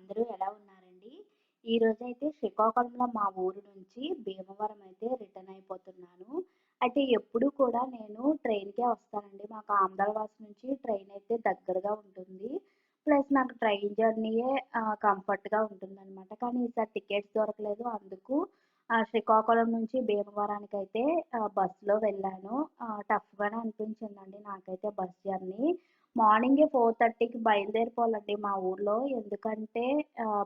అందరూ ఎలా ఉన్నారండి? ఈరోజైతే శ్రీకాకుళంలో మా ఊరు నుంచి భీమవరం అయితే రిటర్న్ అయిపోతున్నాను. అయితే ఎప్పుడు కూడా నేను ట్రైన్‌కే వస్తానండి. మాకు ఆమదలవలస నుంచి ట్రైన్ అయితే దగ్గరగా ఉంటుంది. ప్లస్ నాకు ట్రైన్ జర్నీయే కంఫర్ట్‌గా ఉంటుందనమాట. కానీ ఈసారి టికెట్స్ దొరకలేదు. అందుకు శ్రీకాకుళం నుంచి భీమవరానికైతే బస్సులో వెళ్ళాను. టఫ్‌గానే అనిపించిందండి నాకైతే బస్ జర్నీ. మార్నింగే 4:30కి బయలుదేరిపోవాలండి మా ఊర్లో. ఎందుకంటే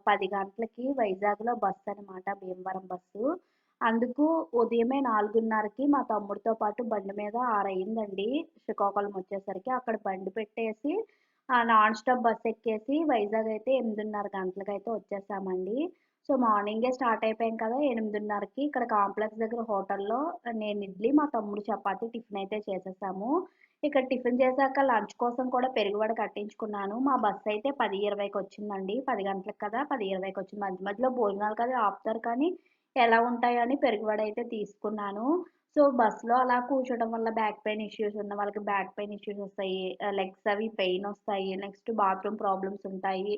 10 గంటలకి వైజాగ్‌లో బస్సనమాట భీమవరం బస్సు. అందుకు ఉదయమే 4:30కి మా తమ్ముడితో పాటు బండి మీద 6 అయిందండి శ్రీకాకుళం వచ్చేసరికి. అక్కడ బండి పెట్టేసి నాన్ స్టాప్ బస్ ఎక్కేసి వైజాగ్ అయితే 8:30 గంటలకైతే వచ్చేసామండి. సో, మార్నింగే స్టార్ట్ అయిపోయాం కదా! 8:30కి ఇక్కడ కాంప్లెక్స్ దగ్గర హోటల్‌లో నేను ఇడ్లీ, మా తమ్ముడు చపాతీ టిఫిన్ అయితే చేసేసాము. ఇక్కడ టిఫిన్ చేశాక లంచ్ కోసం కూడా పెరుగువడ కట్టించుకున్నాను. మా బస్సయితే 10:20కి వచ్చిందండి. 10 గంటలకు కదా! 10:20కి వచ్చింది. మధ్య మధ్యలో భోజనాలు కదా ఆపుతారు కానీ, ఎలా ఉంటాయని పెరుగువడ అయితే తీసుకున్నాను. సో, బస్‌లో అలా కూర్చోవడం వల్ల బ్యాక్ పెయిన్ ఇష్యూస్ ఉన్న వాళ్ళకి బ్యాక్ పెయిన్ ఇష్యూస్ వస్తాయి. లెగ్స్ అవి పెయిన్ వస్తాయి. నెక్స్ట్ బాత్రూమ్ ప్రాబ్లమ్స్ ఉంటాయి.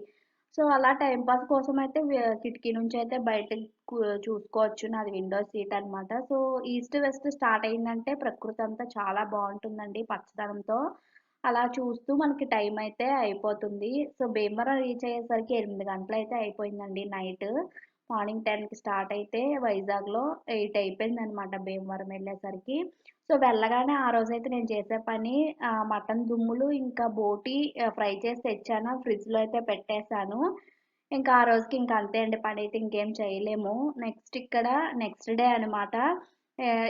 సో, అలా టైమ్ పాస్ కోసమయితే కిటికీ నుంచయితే బయటకి చూసుకోవచ్చు. నాది విండో సీట్ అనమాట. సో, ఈస్ట్ వెస్ట్ స్టార్ట్ అయిందంటే ప్రకృతి అంతా చాలా బావుంటుందండి పచ్చదనంతో. అలా చూస్తూ మనకి టైం అయితే అయిపోతుంది. సో, భీమవరం రీచ్ అయ్యేసరికి 8 గంటలయితే అయిపోయిందండి నైట్. మార్నింగ్ 10కి స్టార్ట్ అయితే వైజాగ్‌లో 8 అయిపోయిందనమాట భీమవరం ఎళ్ళేసరికి. సో, వెళ్ళగానే ఆ రోజైతే నేను చేసే పని మటన్ దుమ్ములు, ఇంకా బోటి ఫ్రై చేసి తెచ్చాను. ఫ్రిడ్జ్‌లో అయితే పెట్టేసాను. ఇంకా ఆ రోజుకి ఇంక అంతే అండి పనైతే ఇంకేం చేయలేము. నెక్స్ట్ డే అనమాట.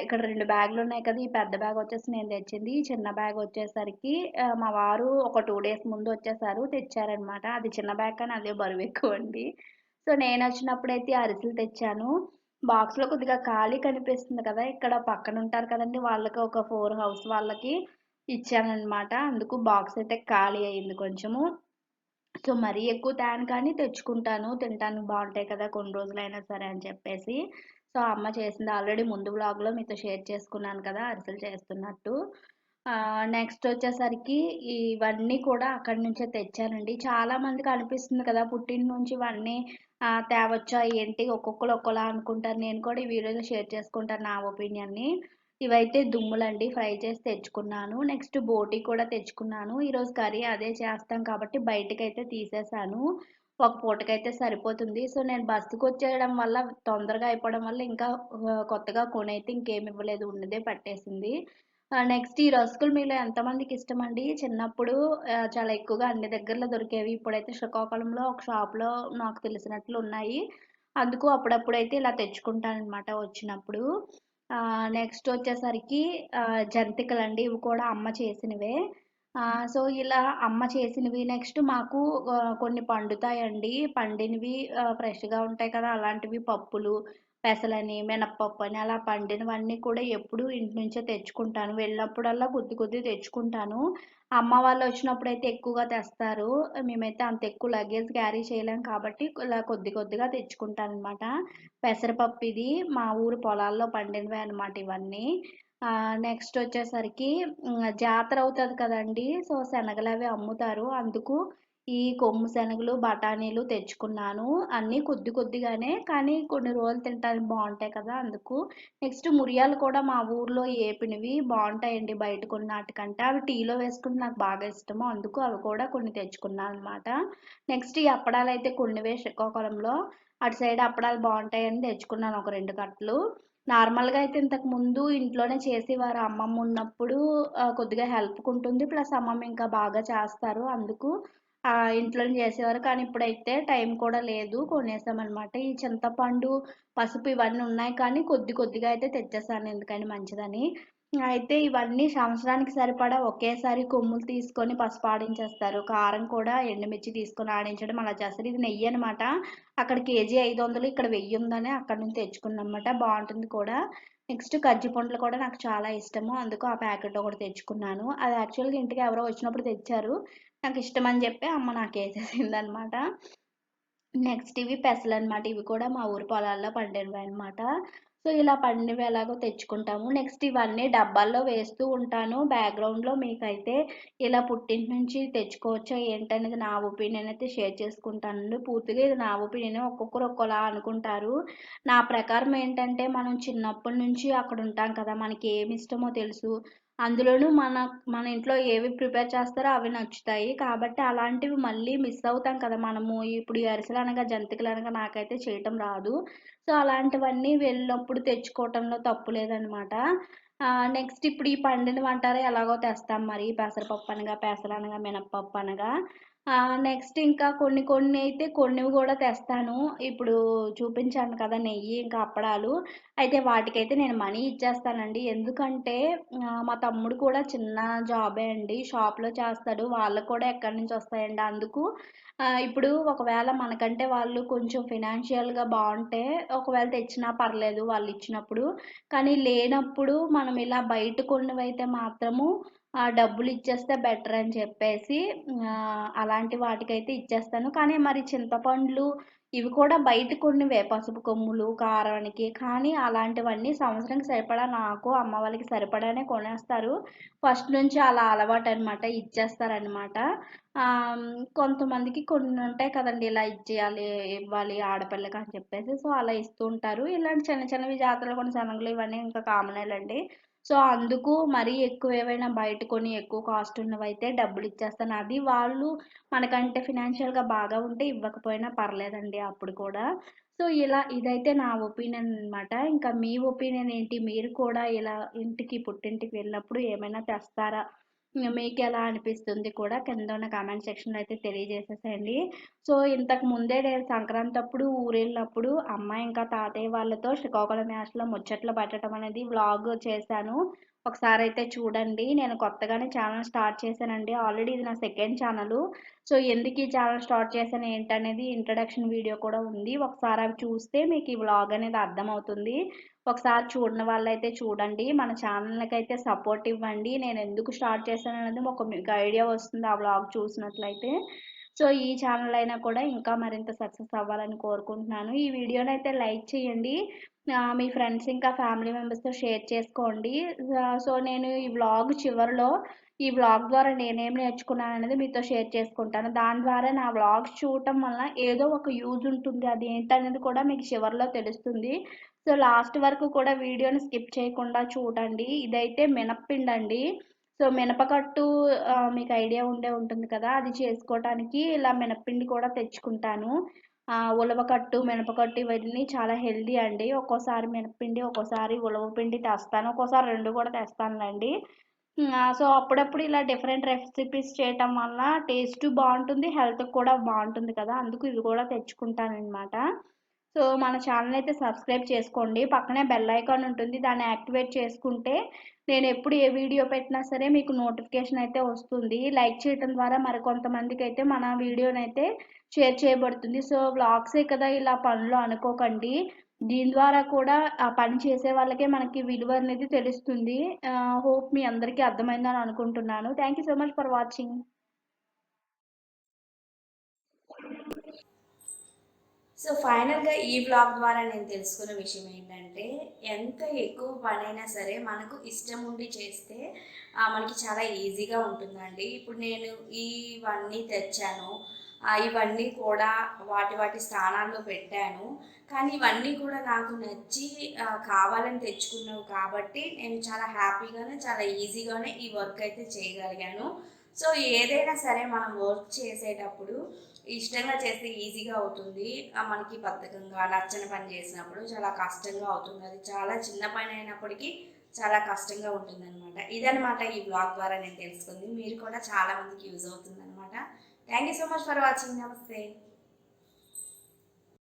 ఇక్కడ 2 బ్యాగులున్నాయి కదా! ఈ పెద్ద బ్యాగొచ్చేసి నేను తెచ్చింది. ఈ చిన్న బ్యాగొచ్చేసరికి మా వారు ఒక 2 డేస్ ముందు వచ్చేసారు. తెచ్చారనమాట. అది చిన్న బ్యాగ్ కానీ అదే బరువెక్కువండి. సో, నేనొచ్చినప్పుడైతే అరిసెలు తెచ్చాను. బాక్స్‌లో కొద్దిగా ఖాళీ కనిపిస్తుంది కదా! ఇక్కడ పక్కనుంటారు కదండీ! వాళ్ళకి ఒక 4 హౌస్ వాళ్ళకి ఇచ్చాననమాట. అందుకు బాక్స్ అయితే ఖాళీ అయింది కొంచెము. సో, మరీ ఎక్కువ తేను కానీ తెచ్చుకుంటాను. తినటానికి బావుంటాయి కదా! కొన్ని రోజులైనా సరే అని చెప్పేసి. సో, అమ్మ చేసింది ఆల్రెడీ ముందు వ్లాగ్‌లో మీతో షేర్ చేసుకున్నాను కదా! అరిసెలు చేస్తున్నట్టు. నెక్స్ట్ వచ్చేసరికి ఇవన్నీ కూడా అక్కడి నుంచే తెచ్చానండి. చాలా మందికి అనిపిస్తుంది కదా! పుట్టింటి నుంచి ఇవన్నీ తేవచ్చా ఏంటి? ఒక్కొక్కళ్ళు ఒక్కోలా అనుకుంటారు. నేను కూడా ఈ వీడియోలో షేర్ చేసుకుంటాను నా ఒపీనియన్‌ని. ఇవైతే దుమ్ములండి ఫ్రై చేసి తెచ్చుకున్నాను. నెక్స్ట్ బోటి కూడా తెచ్చుకున్నాను. ఈరోజు కర్రీ అదే చేస్తాం కాబట్టి బయటకైతే తీసేసాను. ఒక పూటకైతే సరిపోతుంది. సో, నేను బస్సుకొచ్చేయడం వల్ల తొందరగా అయిపోవడం వల్ల ఇంకా కొత్తగా కొనైతే ఇంకేమి ఇవ్వలేదు. ఉన్నదే పట్టేసింది. నెక్స్ట్ ఈ రస్కులు మీలో ఎంతమందికి ఇష్టమండి? చిన్నప్పుడు చాలా ఎక్కువగా అన్ని దగ్గరలో దొరికేవి. ఇప్పుడైతే శ్రీకాకుళంలో ఒక షాప్‌లో నాకు తెలిసినట్లు ఉన్నాయి. అందుకు అప్పుడప్పుడైతే ఇలా తెచ్చుకుంటాననమాట వచ్చినప్పుడు. నెక్స్ట్ వచ్చేసరికి జంతికలండి. ఇవి కూడా అమ్మ చేసినవే. సో, ఇలా అమ్మ చేసినవి నెక్స్ట్ మాకు కొన్ని పండుతాయండి. పండినవి ఫ్రెష్‌గా ఉంటాయి కదా! అలాంటివి పప్పులు, పెసలని, మినపప్పని అలా పండినవన్నీ కూడా ఎప్పుడూ ఇంటి నుంచే తెచ్చుకుంటాను. వెళ్ళినప్పుడల్లా కొద్ది కొద్దిగా తెచ్చుకుంటాను. అమ్మ వాళ్ళొచ్చినప్పుడైతే ఎక్కువగా తెస్తారు. మేమైతే అంత ఎక్కువ లగేజ్ క్యారీ చేయలేం కాబట్టి ఇలా కొద్ది కొద్దిగా తెచ్చుకుంటాననమాట. పెసరపప్పు ఇది మా ఊరు పొలాల్లో పండినవే అనమాట ఇవన్నీ. నెక్స్ట్ వచ్చేసరికి జాతర అవుతది కదండీ! సో, శనగలవి అమ్ముతారు. అందుకు ఈ కొమ్ము శనగలు, బఠానీలు తెచ్చుకున్నాను. అన్నీ కొద్ది కొద్దిగానే కానీ కొన్ని రోజులు తినటానికి బావుంటాయి కదా! అందుకు. నెక్స్ట్ మురియాలు కూడా మా ఊర్లో ఏపినవి బావుంటాయండి బయట కొన్నాటికంటే. అవి టీలో వేసుకుంటే నాకు బాగా ఇష్టము. అందుకు అవి కూడా కొన్ని తెచ్చుకున్నాననమాట. నెక్స్ట్ ఈ అప్పడాలైతే కొన్నివే శ్రీకాకుళంలో. అటు సైడ్ అప్పడాలు బావుంటాయని తెచ్చుకున్నాను ఒక 2 కట్టలు. నార్మల్‌గా అయితే ఇంతకుముందు ఇంట్లోనే చేసేవారు అమ్మమ్మ ఉన్నప్పుడు. కొద్దిగా హెల్ప్‌కుంటుంది. ప్లస్ అమ్మమ్మ ఇంకా బాగా చేస్తారు. అందుకు ఇంట్లోనే చేసేవారు. కానీ ఇప్పుడైతే టైం కూడా లేదు. కొనేసామనమాట. ఈ చింతపండు, పసుపు ఇవన్నీ ఉన్నాయి కానీ కొద్ది కొద్దిగా అయితే తెచ్చేసాను ఎందుకని మంచిదని. అయితే ఇవన్నీ సంవత్సరానికి సరిపడా ఒకేసారి కొమ్ములు తీసుకొని పసుపు ఆడించేస్తారు. కారం కూడా ఎండుమిర్చి తీసుకొని ఆడించడం అలా చేస్తారు. ఇది నెయ్యనమాట. అక్కడ కేజీ 500 ఇక్కడ 1000 ఉందని అక్కడి నుంచి తెచ్చుకున్నాననమాట. బావుంటుంది కూడా. నెక్స్ట్ కజ్జిపుండలు కూడా నాకు చాలా ఇష్టము. అందుకు ఆ ప్యాకెట్ ఒకటి తెచ్చుకున్నాను. అది యాక్చువల్‌గా ఇంటికి ఎవరో వచ్చినప్పుడు తెచ్చారు. నాకిష్టమని చెప్పి అమ్మ నాకేసేసిందనమాట. నెక్స్ట్ ఇవి పెసలనమాట. ఇవి కూడా మా ఊరు పొలాల్లో పండినవే అనమాట. సో, ఇలా పండినవి ఎలాగో తెచ్చుకుంటాము. నెక్స్ట్ ఇవన్నీ డబ్బాల్లో వేస్తూ ఉంటాను. బ్యాక్‌గ్రౌండ్‌లో మీకైతే ఇలా పుట్టింటి నుంచి తెచ్చుకోవచ్చా ఏంటనేది నా ఒపీనియన్ అయితే షేర్ చేసుకుంటానండి. పూర్తిగా ఇది నా ఒపీనియన్. ఒక్కొక్కరు ఒక్కోలా అనుకుంటారు. నా ప్రకారం ఏంటంటే మనం చిన్నప్పటి నుంచి అక్కడ ఉంటాం కదా! మనకి ఏమి ఇష్టమో తెలుసు. అందులోనూ మన ఇంట్లో ఏవి ప్రిపేర్ చేస్తారో అవి నచ్చుతాయి. కాబట్టి అలాంటివి మళ్ళీ మిస్ అవుతాం కదా! మనము. ఇప్పుడు ఈ అరిసెలనగా, జంతికలనగా నాకైతే చేయటం రాదు. సో, అలాంటివన్నీ వెళ్ళినప్పుడు తెచ్చుకోవటంలో తప్పు లేదనమాట. నెక్స్ట్ ఇప్పుడు ఈ పండినవంటారా ఎలాగో తెస్తాం మరి పెసరపప్పు అనగా, పెసలనగా, మినపప్పు అనగా. నెక్స్ట్ ఇంకా కొన్ని కొన్ని అయితే కొన్నివి గూడా తెస్తాను. ఇప్పుడు చూపించాను కదా! నెయ్యి, ఇంకా అప్పడాలు. అయితే వాటికైతే నేను మనీ ఇచ్చేస్తానండి. ఎందుకంటే మా తమ్ముడు కూడా చిన్న జాబే అండి. షాప్‌లో చేస్తాడు. వాళ్ళకి కూడా ఎక్కడి నుంచి వస్తాయండి. అందుకు ఇప్పుడు ఒకవేళ మనకంటే వాళ్ళు కొంచెం ఫినాన్షియల్‌గా బావుంటే ఒకవేళ తెచ్చినా పర్లేదు వాళ్ళిచ్చినప్పుడు. కానీ లేనప్పుడు మనం ఇలా బయట కొన్నవైతే మాత్రము డబ్బులిచ్చేస్తే బెటర్ అని చెప్పేసి అలాంటి వాటికైతే ఇచ్చేస్తాను. కానీ మరి చింతపండ్లు ఇవి కూడా బయట కొన్నవే పసుపు కొమ్ములు, కారానికి. కానీ అలాంటివన్నీ సంవత్సరానికి సరిపడా నాకు, అమ్మ వాళ్ళకి సరిపడానే కొనేస్తారు. ఫస్ట్ నుంచి అలా అలవాటనమాట. ఇచ్చేస్తారనమాట. కొంతమందికి కొన్ని ఉంటాయి కదండీ! ఇలా ఇచ్చేయాలి, ఇవ్వాలి ఆడపిల్లకి అని చెప్పేసి. సో, అలా ఇస్తూ ఉంటారు. ఇలాంటి చిన్న చిన్నవి జాతరలో కొన్ని శనగలు ఇవన్నీ ఇంకా కామనేలెండి. సో, అందుకు మరీ ఎక్కువ ఏవైనా బయట కొని ఎక్కువ కాస్ట్ ఉన్నవైతే డబ్బులిచ్చేస్తాను. అది వాళ్ళు మనకంటే ఫినాన్షియల్‌గా బాగా ఉంటే ఇవ్వకపోయినా పర్లేదండి అప్పుడు కూడా. సో, ఇదైతే నా ఒపీనియన్ అనమాట. ఇంకా మీ ఒపీనియన్ ఏంటి? మీరు కూడా ఇలా పుట్టింటికి వెళ్ళినప్పుడు ఏమైనా తెస్తారా? మీకెలా అనిపిస్తుంది కూడా కింద ఉన్న కామెంట్ సెక్షన్‌లో అయితే తెలియజేసేసేయండి. సో, ఇంతకు ముందే నేను సంక్రాంతప్పుడు ఊరెళ్ళినప్పుడు అమ్మ ఇంకా తాతయ్య వాళ్ళతో శ్రీకాకుళం యాసలో ముచ్చట్లు పెట్టడం అనేది వ్లాగ్ చేశాను. ఒకసారైతే చూడండి. నేను కొత్తగానే ఛానెల్ స్టార్ట్ చేశానండి. ఆల్రెడీ ఇది నా సెకండ్ ఛానలు. సో, ఎందుకు ఈ ఛానెల్ స్టార్ట్ చేశాను ఏంటనేది ఇంట్రడక్షన్ వీడియో కూడా ఉంది. ఒకసారి అవి చూస్తే మీకు ఈ వ్లాగ్ అనేది అర్థమవుతుంది. ఒకసారి చూడని వాళ్ళైతే చూడండి. మన ఛానల్‌కైతే సపోర్ట్ ఇవ్వండి. నేను ఎందుకు స్టార్ట్ చేశాననేది మీకు ఐడియా వస్తుంది ఆ వ్లాగ్ చూసినట్లయితే. సో, ఈ ఛానల్ అయినా కూడా ఇంకా మరింత సక్సెస్ అవ్వాలని కోరుకుంటున్నాను. ఈ వీడియోనైతే లైక్ చేయండి. మీ ఫ్రెండ్స్ ఇంకా ఫ్యామిలీ మెంబర్స్‌తో షేర్ చేసుకోండి. సో, నేను ఈ వ్లాగ్ చివరిలో ఈ వ్లాగ్ ద్వారా నేనేం నేర్చుకున్నాననేది మీతో షేర్ చేసుకుంటాను. దాని ద్వారా నా వ్లాగ్స్ చూడటం వలన ఏదో ఒక యూజ్ ఉంటుంది. అది ఏంటనేది కూడా మీకు చివరిలో తెలుస్తుంది. సో, లాస్ట్ వరకు కూడా వీడియోని స్కిప్ చేయకుండా చూడండి. ఇదైతే మినప్పిండండి. సో, మినపకట్టు మీకు ఐడియా ఉంటుంది కదా! అది చేసుకోవటానికి ఇలా మినప్పిండి కూడా తెచ్చుకుంటాను. ఉలవకట్టు, మినపకట్టు ఇవన్నీ చాలా హెల్తీ అండి. ఒక్కోసారి మినప్పిండి, ఒక్కోసారి ఉలవ పిండి తెస్తాను. ఒక్కోసారి 2 కూడా తెస్తానులెండి. సో, అప్పుడప్పుడు ఇలా డిఫరెంట్ రెసిపీస్ చేయటం వల్ల టేస్టు బావుంటుంది. హెల్త్‌కి కూడా బావుంటుంది కదా! అందుకు ఇవి కూడా తెచ్చుకుంటాననమాట. సో, మన ఛానెల్ అయితే సబ్స్క్రైబ్ చేసుకోండి. పక్కనే బెల్ ఐకాన్ ఉంటుంది. దాన్ని యాక్టివేట్ చేసుకుంటే నేనెప్పుడు ఏ వీడియో పెట్టినా సరే మీకు నోటిఫికేషన్ అయితే వస్తుంది. లైక్ చేయటం ద్వారా మరికొంతమందికైతే మన వీడియోనైతే షేర్ చేయబడుతుంది. సో, వ్లాగ్సే కదా ఇలా పనులు అనుకోకండి. దీని ద్వారా కూడా ఆ పని చేసే వాళ్ళకే మనకి విలువ అనేది తెలుస్తుంది. హోప్ మీ అందరికీ అర్థమైందని అనుకుంటున్నాను. Thank you so much for watching. So ఫైనల్‌గా ఈ వ్లాగ్ ద్వారా నేను తెలుసుకున్న విషయం ఏంటంటే, ఎంత ఎక్కువ పనైనా సరే మనకు ఇష్టం ఉండి చేస్తే మనకి చాలా ఈజీగా ఉంటుందండి. ఇప్పుడు నేను ఇవన్నీ తెచ్చాను. ఇవన్నీ కూడా వాటి వాటి స్థానాల్లో పెట్టాను. కానీ ఇవన్నీ కూడా నాకు నచ్చి కావాలని తెచ్చుకున్నవి కాబట్టి నేను చాలా హ్యాపీగానే, చాలా ఈజీగానే ఈ వర్క్ అయితే చేయగలిగాను. సో ఏదైనా సరే మనం వర్క్ చేసేటప్పుడు ఇష్టంగా చేస్తే ఈజీగా అవుతుంది. మనకి బద్ధకంగా నచ్చని పని చేసినప్పుడు చాలా కష్టంగా అవుతుంది. అది చాలా చిన్న పని అయినప్పటికీ చాలా కష్టంగా ఉంటుందన్నమాట. ఇదనమాట ఈ వ్లాగ్ ద్వారా నేను తెలుసుకుంది. మీరు కూడా చాలా మందికి యూజ్ అవుతుందన్నమాట. Thank you so much for watching. నమస్తే.